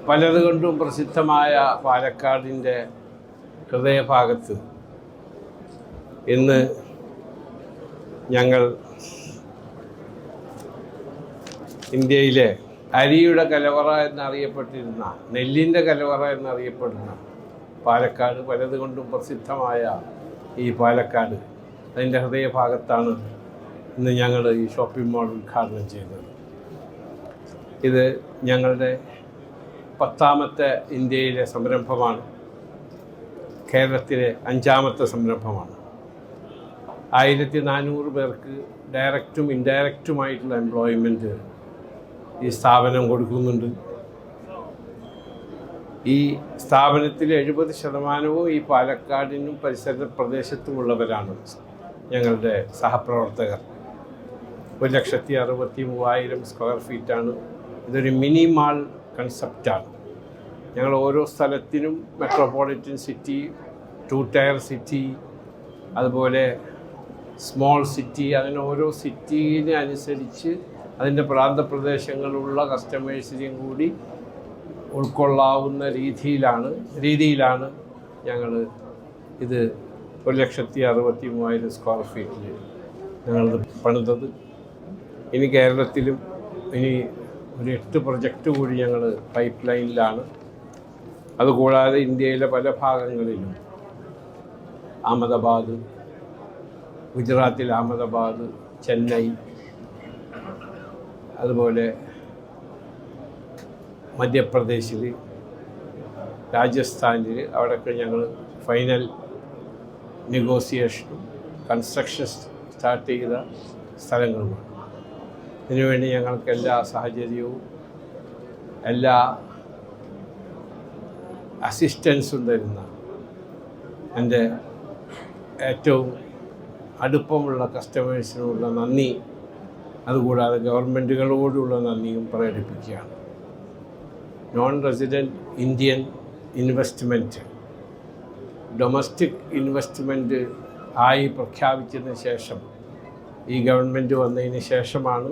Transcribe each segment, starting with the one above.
പലതുകൊണ്ടും പ്രസിദ്ധമായ പാലക്കാടിൻ്റെ ഹൃദയഭാഗത്ത് ഇന്ന് ഞങ്ങൾ ഇന്ത്യയിലെ അരിയുടെ കലവറ എന്നറിയപ്പെട്ടിരുന്ന, നെല്ലിൻ്റെ കലവറ എന്നറിയപ്പെടുന്ന പാലക്കാട്, പലതുകൊണ്ടും പ്രസിദ്ധമായ ഈ പാലക്കാട്, അതിൻ്റെ ഹൃദയഭാഗത്താണ് ഇന്ന് ഞങ്ങൾ ഈ ഷോപ്പിംഗ് മാൾ ഉദ്ഘാടനം ചെയ്തത്. ഇത് ഞങ്ങളുടെ 10ാമത്തെ ഇന്ത്യയിലെ സംരംഭമാണ്. കേരളത്തിലെ 5ാമത്തെ സംരംഭമാണ്. 1400 പേർക്ക് ഡയറക്റ്റും ഇൻഡയറക്റ്റുമായിട്ടുള്ള എംപ്ലോയ്മെൻറ്റ് ഈ സ്ഥാപനം കൊടുക്കുന്നുണ്ട്. ഈ സ്ഥാപനത്തിൽ 70% ഈ പാലക്കാടിനും പരിസര പ്രദേശത്തുമുള്ളവരാണ് ഞങ്ങളുടെ സഹപ്രവർത്തകർ. 1,63,000 സ്ക്വയർ ഫീറ്റാണ്. ഇതൊരു മിനി മാൾ കൺസെപ്റ്റാണ്. ഞങ്ങൾ ഓരോ സ്ഥലത്തിനും മെട്രോപൊളിറ്റൻ സിറ്റി, 2 ടയർ സിറ്റി, അതുപോലെ സ്മോൾ സിറ്റി, അങ്ങനെ ഓരോ സിറ്റീനെ അനുസരിച്ച് അതിൻ്റെ പ്രാന്തപ്രദേശങ്ങളിലുള്ള കസ്റ്റമേഴ്സിനെയും കൂടി ഉൾക്കൊള്ളാവുന്ന രീതിയിലാണ് ഞങ്ങൾ ഇത് 1,63,000 സ്ക്വയർ ഫീറ്റിൽ ഞങ്ങളിത് പണിതത്. ഇനി കേരളത്തിലും ഇനി ഒരു 8 പ്രൊജക്റ്റ് കൂടി ഞങ്ങൾ പൈപ്പ് ലൈനിലാണ്. അതുകൂടാതെ ഇന്ത്യയിലെ പല ഭാഗങ്ങളിലും, അഹമ്മദാബാദ്, ഗുജറാത്തിൽ അഹമ്മദാബാദ്, ചെന്നൈ, അതുപോലെ മധ്യപ്രദേശിൽ, രാജസ്ഥാനിൽ, അവിടെയൊക്കെ ഞങ്ങൾ ഫൈനൽ നെഗോസിയേഷനും കൺസ്ട്രക്ഷൻ സ്റ്റാർട്ട് ചെയ്ത സ്ഥലങ്ങളുമാണ്. ഇതിനുവേണ്ടി ഞങ്ങൾക്ക് എല്ലാ സാഹചര്യവും, എല്ലാ അസിസ്റ്റൻസും തരുന്ന എൻ്റെ ഏറ്റവും അടുപ്പമുള്ള കസ്റ്റമേഴ്സിനുള്ള നന്ദി, അതുകൂടാതെ ഗവൺമെൻറ്റുകളോടുള്ള നന്ദിയും പ്രകടിപ്പിക്കുകയാണ്. Non resident Indian investment domestic investment ആയി പ്രഖ്യാപിച്ചതിന് ശേഷം, ഈ ഗവൺമെൻറ് വന്നതിന് ശേഷമാണ്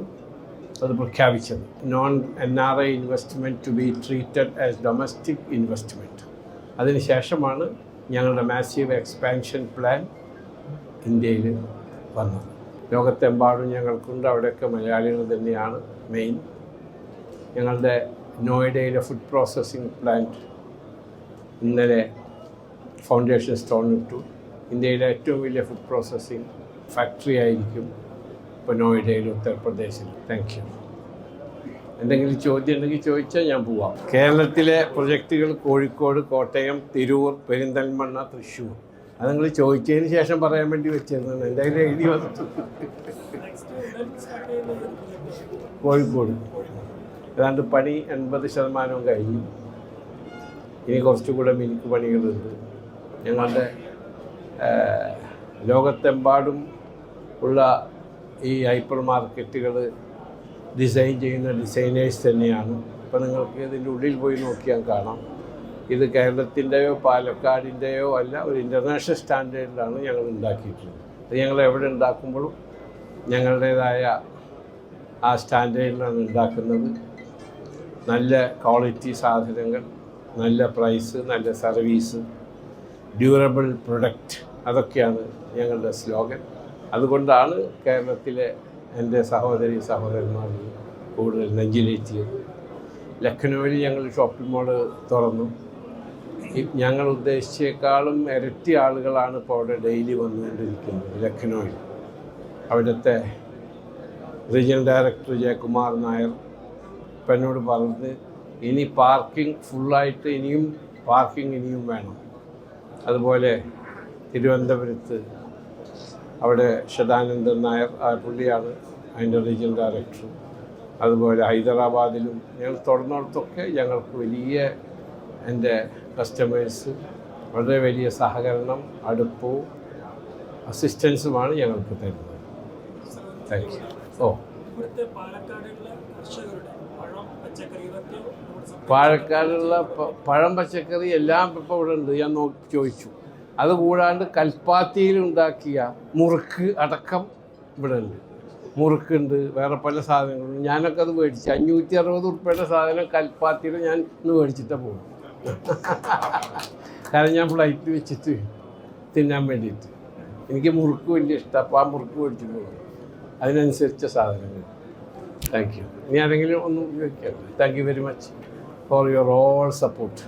അത് പ്രഖ്യാപിച്ചത്. Non NRI investment to be treated as domestic investment. അതിന് ശേഷമാണ് ഞങ്ങളുടെ മാസീവ് എക്സ്പാൻഷൻ പ്ലാൻ ഇന്ത്യയിൽ വന്നത്. ലോകത്തെമ്പാടും ഞങ്ങൾക്കുണ്ട്. അവിടെയൊക്കെ മലയാളികൾ തന്നെയാണ് മെയിൻ. ഞങ്ങളുടെ നോയിഡയിലെ ഫുഡ് പ്രോസസ്സിംഗ് പ്ലാന്റ് ഇന്നലെ ഫൗണ്ടേഷൻ സ്റ്റോൺ ഇട്ടു. ഇന്ത്യയിലെ ഏറ്റവും വലിയ ഫുഡ് പ്രോസസ്സിംഗ് ഫാക്ടറി ആയിരിക്കും ഇപ്പോൾ നോയിഡയിൽ, ഉത്തർപ്രദേശിൽ. Thank you. എന്തെങ്കിലും ചോദ്യം ഉണ്ടെങ്കിൽ ചോദിച്ചാൽ ഞാൻ പോവാം. കേരളത്തിലെ പ്രൊജക്റ്റുകൾ കോഴിക്കോട്, കോട്ടയം, തിരൂർ, പെരിന്തൽമണ്ണ, തൃശ്ശൂർ. അത് നിങ്ങൾ ചോദിച്ചതിന് ശേഷം പറയാൻ വേണ്ടി വെച്ചിരുന്നു. എൻ്റെ കയ്യിൽ എഴുതി വന്നു. കോഴിക്കോട് ഏതാണ്ട് പണി 80% കഴിഞ്ഞു. ഇനി കുറച്ചുകൂടെ മിനുക്ക് പണികളുണ്ട്. ഞങ്ങളുടെ ലോകത്തെമ്പാടും ഉള്ള ഈ ഹൈപ്പർ മാർക്കറ്റുകൾ ഡിസൈൻ ചെയ്യുന്ന ഡിസൈനേഴ്സ് തന്നെയാണ്. ഇപ്പോൾ നിങ്ങൾക്ക് ഇതിൻ്റെ ഉള്ളിൽ പോയി നോക്കിയാൽ കാണാം. ഇത് കേരളത്തിൻ്റെയോ പാലക്കാടിൻ്റെയോ അല്ല, ഒരു ഇൻ്റർനാഷണൽ സ്റ്റാൻഡേർഡിലാണ് ഞങ്ങൾ ഉണ്ടാക്കിയിട്ടുള്ളത്. അത് ഞങ്ങൾ എവിടെ ഉണ്ടാക്കുമ്പോഴും ഞങ്ങളുടേതായ ആ സ്റ്റാൻഡേർഡിലാണ് ഉണ്ടാക്കുന്നത്. നല്ല ക്വാളിറ്റി സാധനങ്ങൾ, നല്ല പ്രൈസ്, നല്ല സർവീസ്, ഡ്യൂറബിൾ പ്രൊഡക്റ്റ്, അതൊക്കെയാണ് ഞങ്ങളുടെ സ്ലോഗൻ. അതുകൊണ്ടാണ് കേരളത്തിലെ എൻ്റെ സഹോദരന്മാർ കൂടുതൽ നെഞ്ചിലേറ്റിയത്. ലഖ്നൗവിൽ ഞങ്ങൾ ഷോപ്പിംഗ് മാൾ തുറന്നു. ഞങ്ങൾ ഉദ്ദേശിച്ചേക്കാളും ഇരട്ടി ആളുകളാണ് ഇപ്പോൾ അവിടെ ഡെയിലി വന്നുകൊണ്ടിരിക്കുന്നത് ലഖ്നൗവിൽ. അവിടുത്തെ റീജിയണൽ ഡയറക്ടർ ജയകുമാർ നായർ ഇപ്പം എന്നോട് പറഞ്ഞ് ഇനി പാർക്കിംഗ് ഫുള്ളായിട്ട് ഇനിയും വേണം. അതുപോലെ തിരുവനന്തപുരത്ത് അവിടെ ശതാനന്ദൻ നായർ, പുള്ളിയാണ് അതിൻ്റെ റീജിയണൽ ഡയറക്ടർ. അതുപോലെ ഹൈദരാബാദിലും ഞങ്ങൾ തുടർന്നിടത്തൊക്കെ ഞങ്ങൾക്ക് വലിയ എൻ്റെ കസ്റ്റമേഴ്സ് വളരെ വലിയ സഹകരണം, അടുപ്പവും അസിസ്റ്റൻസുമാണ് ഞങ്ങൾക്ക് തരുന്നത്. Thank you. പാലക്കാടുള്ള പഴം, പച്ചക്കറി എല്ലാം ഇപ്പോൾ ഇവിടെ ഉണ്ട്. ഞാൻ ചോദിച്ചു. അതുകൂടാണ്ട് കൽപ്പാത്തിയിൽ ഉണ്ടാക്കിയ മുറുക്ക് അടക്കം ഇവിടെ ഉണ്ട്. മുറുക്കുണ്ട്, വേറെ പല സാധനങ്ങളുണ്ട്. ഞാനൊക്കെ അത് മേടിച്ചു. 560 ഉറുപ്പ്യയുടെ സാധനം കൽപ്പാത്തിയിൽ ഞാൻ ഇന്ന് മേടിച്ചിട്ടേ പോകും. കാരണം ഞാൻ ഫ്ലൈറ്റ് വെച്ചിട്ട് തിന്നാൻ വേണ്ടിയിട്ട്. എനിക്ക് മുറുക്ക് വലിയ ഇഷ്ടമാണ്. അപ്പോൾ ആ മുറുക്ക് മേടിച്ചിട്ട് പോകും. അതിനനുസരിച്ച സാധനങ്ങൾ. Thank you. ഇനി ആരെങ്കിലും ഒന്നും ചോദിക്കാം. Thank you very much for your all support.